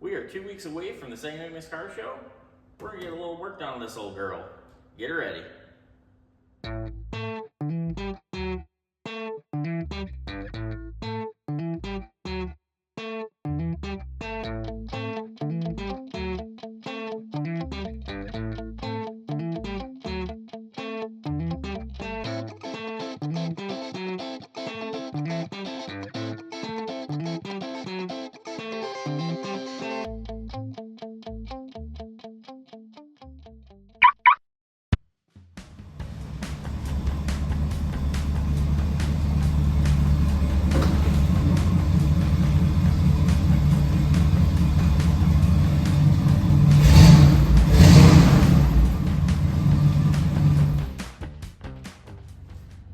We are 2 weeks away from the Ignace Car Show. We're gonna get a little work done on this old girl. Get her ready.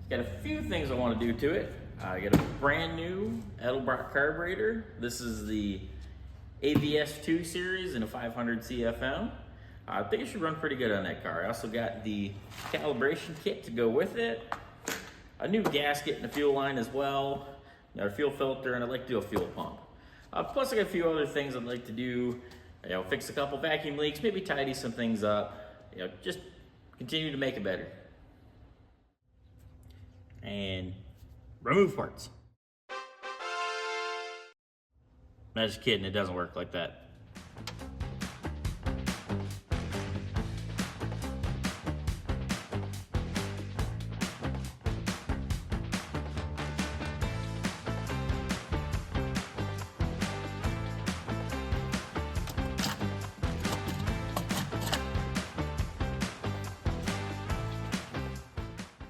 Got a few things I want to do to it. I got a brand new Edelbrock carburetor. This is the AVS2 series in a 500 CFM. I think it should run pretty good on that car. I also got the calibration kit to go with it, a new gasket in the fuel line as well, a fuel filter, and I'd like to do a fuel pump. Plus I got a few other things I'd like to do, fix a couple vacuum leaks, maybe tidy some things up, just continue to make it better. And remove parts. I'm just kidding, it doesn't work like that.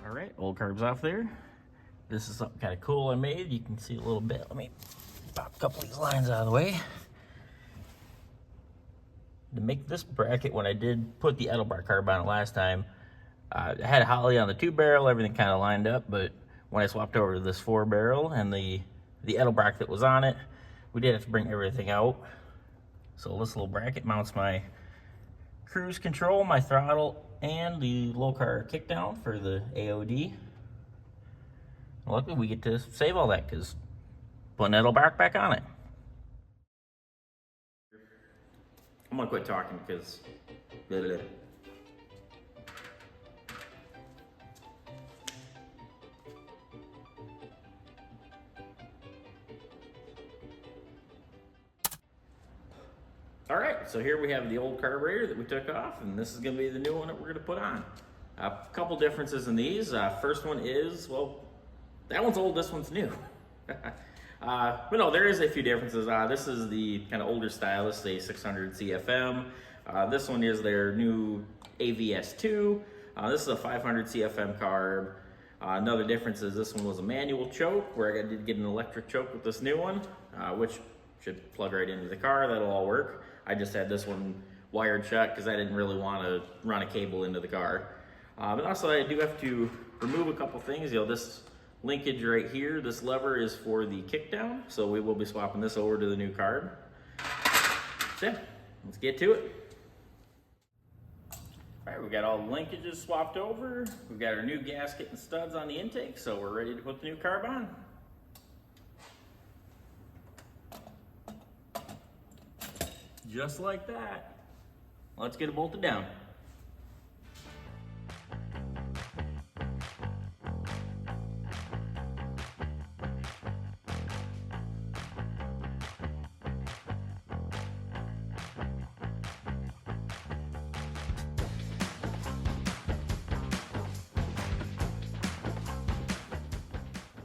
All right, old carbs off there. This is something kind of cool I made. You can see a little bit. Let me pop a couple of these lines out of the way. To make this bracket, when I did put the Edelbrock carb on it last time, I had a Holly on the 2-barrel, everything kind of lined up, but when I swapped over to this 4-barrel and the Edelbrock that was on it, we did have to bring everything out. So this little bracket mounts my cruise control, my throttle, and the low car kickdown for the AOD. Luckily, we get to save all that because putting Edelbrock back on it. I'm gonna quit talking because. All right, so here we have the old carburetor that we took off, and this is gonna be the new one that we're gonna put on. A couple differences in these. First one is, well, that one's old, this one's new. But no, there is a few differences. This is the kind of older style. This is a 600 CFM. This one is their new AVS2. This is a 500 CFM carb. Another difference is this one was a manual choke, where I did get an electric choke with this new one, which should plug right into the car. That'll all work. I just had this one wired shut because I didn't really want to run a cable into the car. But also I do have to remove a couple things. This linkage right here, this lever is for the kickdown, so we will be swapping this over to the new carb. So yeah, let's get to it. All right, we got all the linkages swapped over. We've got our new gasket and studs on the intake, so we're ready to put the new carb on. Just like that. Let's get it bolted down.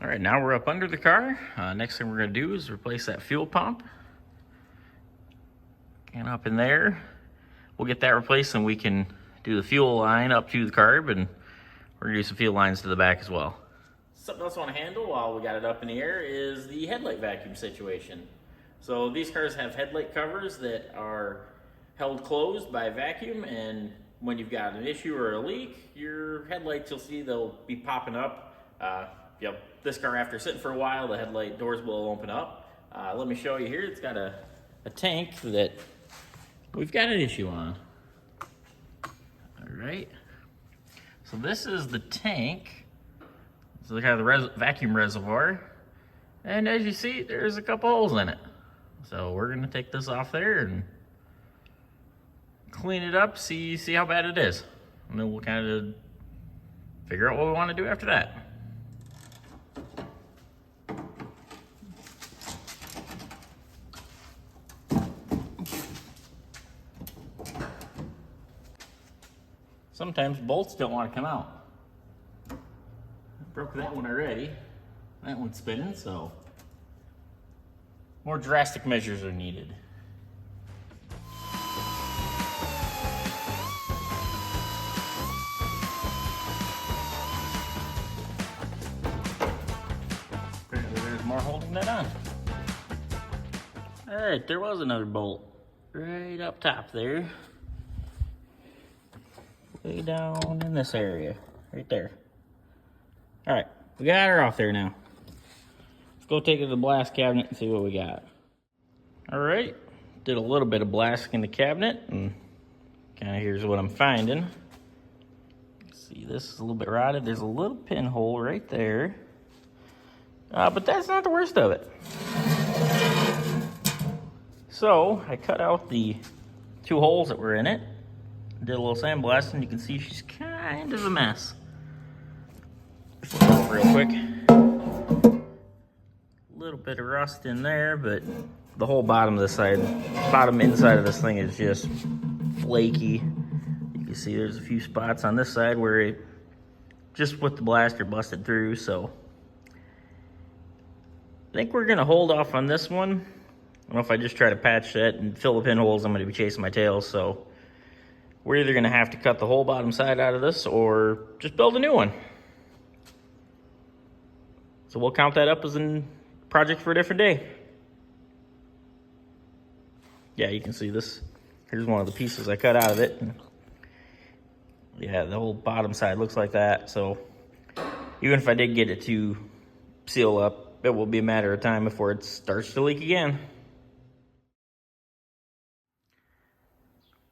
All right, now we're up under the car. Next thing we're gonna do is replace that fuel pump. And up in there, we'll get that replaced and we can do the fuel line up to the carb, and we're gonna do some fuel lines to the back as well. Something else I wanna handle while we got it up in the air is the headlight vacuum situation. So these cars have headlight covers that are held closed by vacuum, and when you've got an issue or a leak, your headlights, you'll see they'll be popping up. This car, after sitting for a while, the headlight doors will open up. Let me show you here. It's got a tank that we've got an issue on. All right. So this is the tank. So they have the vacuum reservoir. And as you see, there's a couple holes in it. So we're gonna take this off there and clean it up, see how bad it is. And then we'll kind of figure out what we want to do after that. Sometimes bolts don't want to come out. I broke that one already. That one's spinning, so more drastic measures are needed. Apparently there's more holding that on. All right, there was another bolt right up top there. Way down in this area, right there. All right, we got her off there now. Let's go take it to the blast cabinet and see what we got. All right, did a little bit of blasting in the cabinet, and kind of here's what I'm finding. See, this is a little bit rotted. There's a little pinhole right there, but that's not the worst of it. So I cut out the 2 holes that were in it. Did a little sandblasting. You can see she's kind of a mess. Just look over real quick. A little bit of rust in there, but the whole bottom of this side, bottom inside of this thing is just flaky. You can see there's a few spots on this side where it just with the blaster busted through. So I think we're gonna hold off on this one. I don't know if I just try to patch that and fill the pinholes, I'm gonna be chasing my tail. So we're either gonna have to cut the whole bottom side out of this or just build a new one. So we'll count that up as a project for a different day. Yeah, you can see this. Here's one of the pieces I cut out of it. Yeah, the whole bottom side looks like that. So even if I did get it to seal up, it will be a matter of time before it starts to leak again.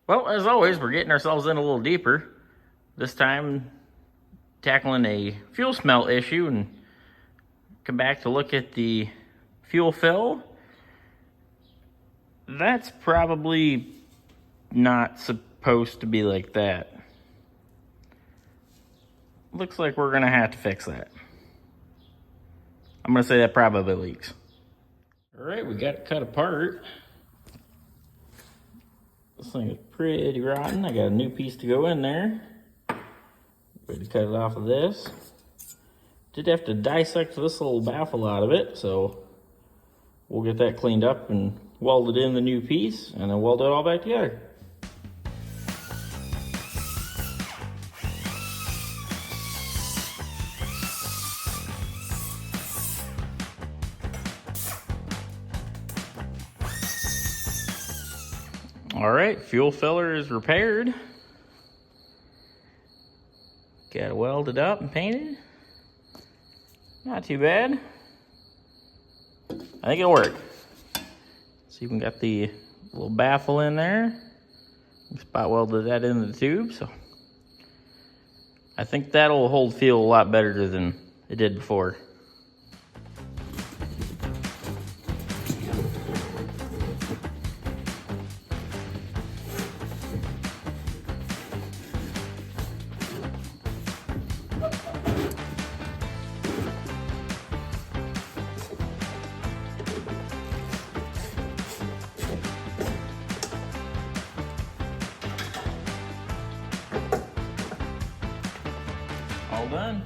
Well, as always, we're getting ourselves in a little deeper. This time, tackling a fuel smell issue, and come back to look at the fuel fill. That's probably not supposed to be like that. Looks like we're gonna have to fix that. I'm gonna say that probably leaks. All right, we got it cut apart. This thing is pretty rotten. I got a new piece to go in there. Ready to cut it off of this. Did have to dissect this little baffle out of it, so we'll get that cleaned up and welded in the new piece, and then weld it all back together. All right, fuel filler is repaired. Got it welded up and painted. Not too bad. I think it'll work. So you even got the little baffle in there. Spot welded that into the tube, so I think that'll hold fuel a lot better than it did before. All done.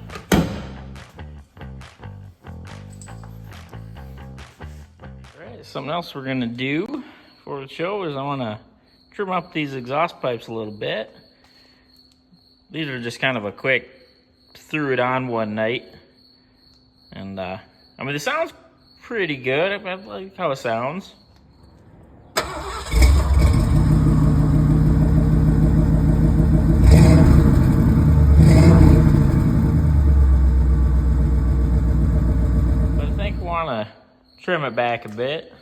Alright, something else we're gonna do for the show is I wanna trim up these exhaust pipes a little bit. These are just kind of a quick, threw it on one night. And I mean, it sounds pretty good. I like how it sounds. Want to trim it back a bit.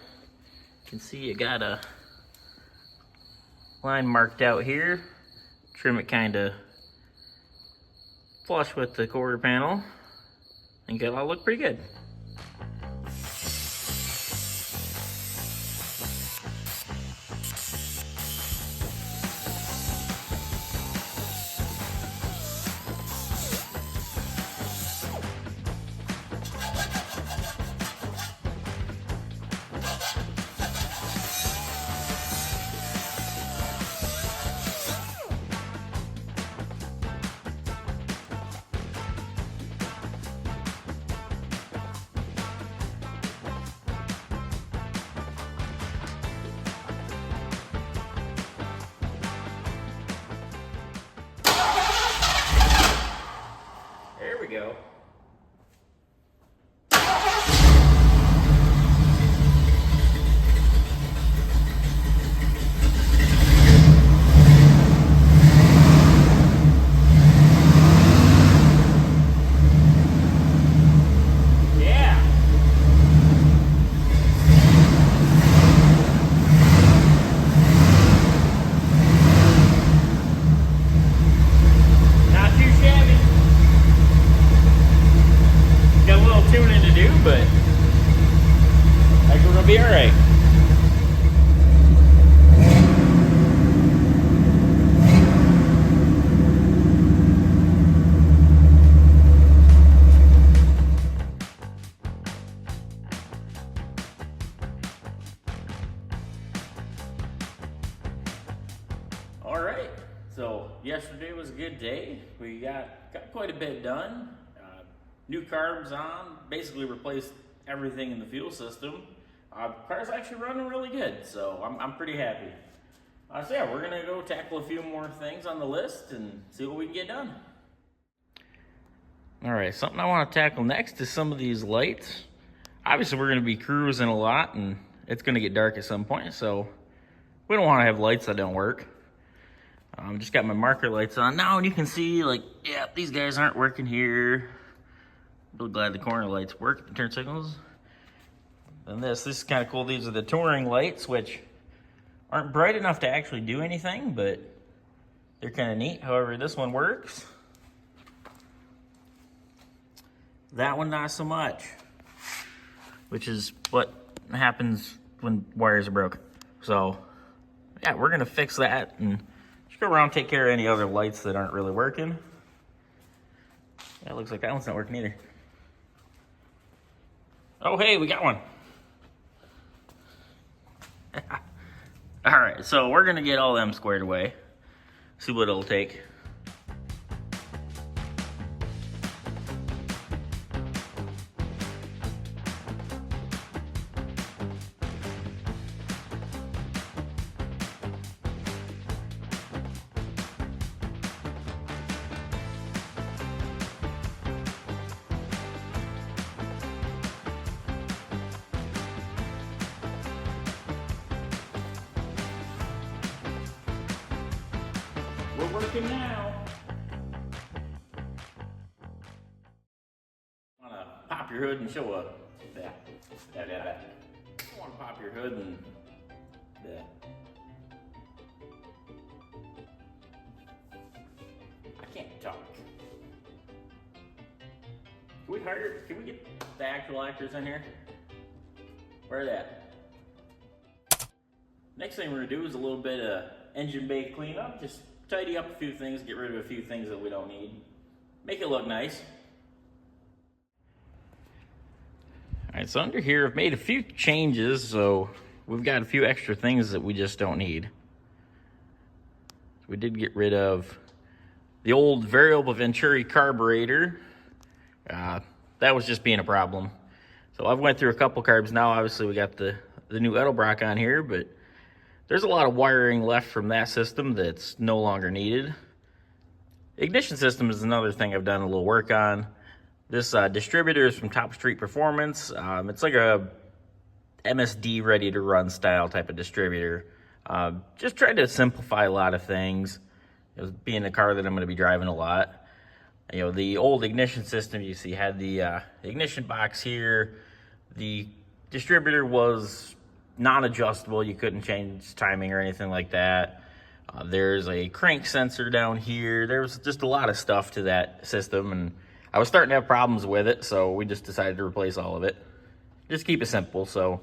You can see you got a line marked out here. Trim it kind of flush with the quarter panel. I think it'll look pretty good. go. Tuning to do, but I think we're gonna be all right. All right, so yesterday was a good day. We got quite a bit done. New carbs on, basically replaced everything in the fuel system. Car's actually running really good, so I'm pretty happy. So yeah, we're gonna go tackle a few more things on the list and see what we can get done. All right, something I want to tackle next is some of these lights. Obviously, we're gonna be cruising a lot, and it's gonna get dark at some point, so we don't want to have lights that don't work. Just got my marker lights on now, and you can see, like, yeah, these guys aren't working here. Really glad the corner lights work, the turn signals. And this is kind of cool. These are the touring lights, which aren't bright enough to actually do anything, but they're kind of neat. However, this one works. That one not so much, which is what happens when wires are broken. So yeah, we're gonna fix that and just go around and take care of any other lights that aren't really working. Yeah, it looks like that one's not working either. Oh, hey, we got one. All right, so we're gonna get all them squared away. See what it'll take. We're working now. I want to pop your hood and show up. Yeah. I want to pop your hood and yeah. I can't talk. Can we get the actual actors in here? Where are they at? Next thing we're gonna do is a little bit of engine bay cleanup. Just tidy up a few things, get rid of a few things that we don't need. Make it look nice. All right, so under here I've made a few changes, so we've got a few extra things that we just don't need. We did get rid of the old variable Venturi carburetor. That was just being a problem. So I've went through a couple carbs now. Obviously we got the new Edelbrock on here, but there's a lot of wiring left from that system that's no longer needed. Ignition system is another thing I've done a little work on. This distributor is from Top Street Performance. It's like a MSD ready to run style type of distributor. Just tried to simplify a lot of things. It was being a car that I'm going to be driving a lot. You know, the old ignition system you see had the ignition box here. The distributor was non-adjustable. You couldn't change timing or anything like that. There's a crank sensor down here. There's just a lot of stuff to that system, and I was starting to have problems with it, so we just decided to replace all of it. Just keep it simple. So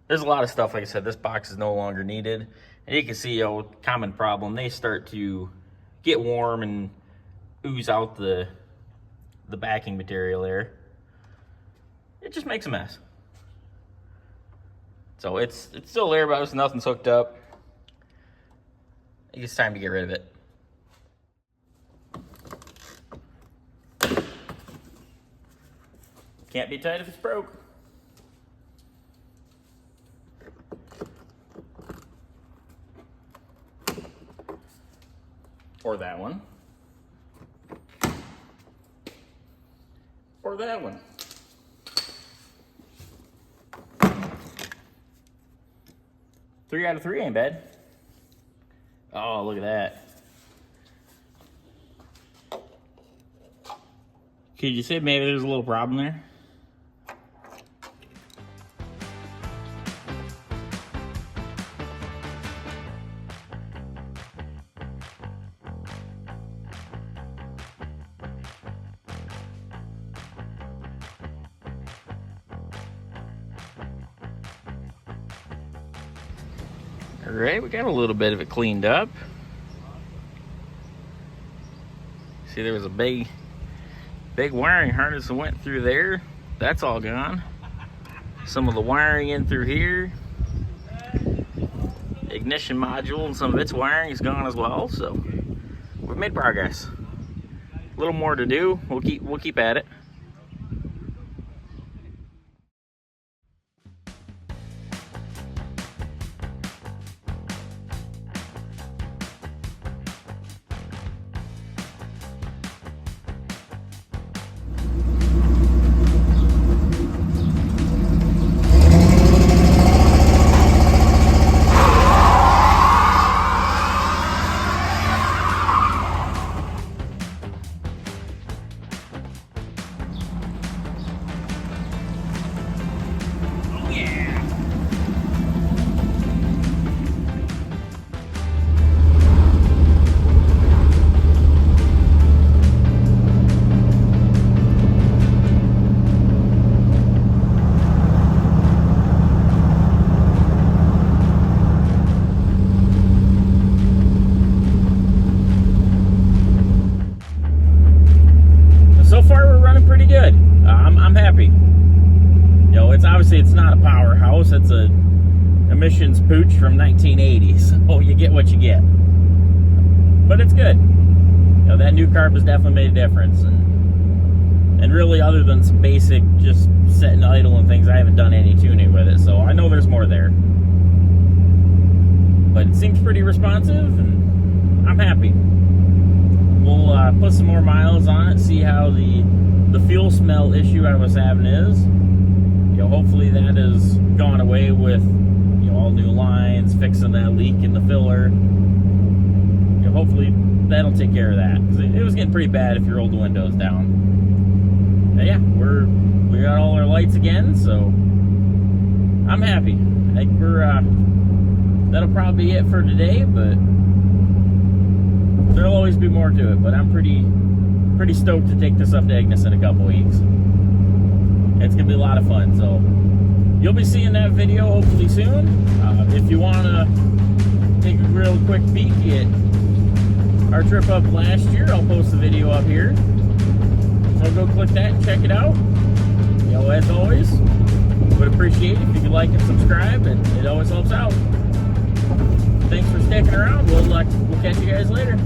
there's a lot of stuff. Like I said, this box is no longer needed. And you can see a common problem. They start to get warm and ooze out the backing material there. It just makes a mess. So it's still there, but nothing's hooked up. It's time to get rid of it. Can't be tight if it's broke. Or that one. that one. Three out of three ain't bad. Oh, look at that. Could you say maybe there's a little problem there? All right, we got a little bit of it cleaned up. See, there was a big wiring harness that went through there. That's all gone. Some of the wiring in through here. Ignition module and some of its wiring is gone as well. So we've made progress. A little more to do. We'll keep at it. So far, we're running pretty good. I'm happy. You know, it's not a powerhouse. It's a emissions pooch from 1980. So you get what you get. But it's good. You know, that new carb has definitely made a difference. And really, other than some basic just setting idle and things, I haven't done any tuning with it. So I know there's more there. But it seems pretty responsive, and I'm happy. We'll put some more miles on it, see how the fuel smell issue I was having is. You know, hopefully that has gone away with, you know, all new lines, fixing that leak in the filler. You know, hopefully that'll take care of that, because it was getting pretty bad if you rolled the windows down. And yeah, we got all our lights again, so I'm happy. I think that'll probably be it for today, but there'll always be more to it. But I'm pretty stoked to take this up to Ignace in a couple weeks. It's gonna be a lot of fun, so you'll be seeing that video hopefully soon. If you want to take a real quick peek at our trip up last year, I'll post the video up here, so go click that and check it out. You know, as always, would appreciate it if you could like and subscribe, and it always helps out. Thanks for sticking around. We'll catch you guys later.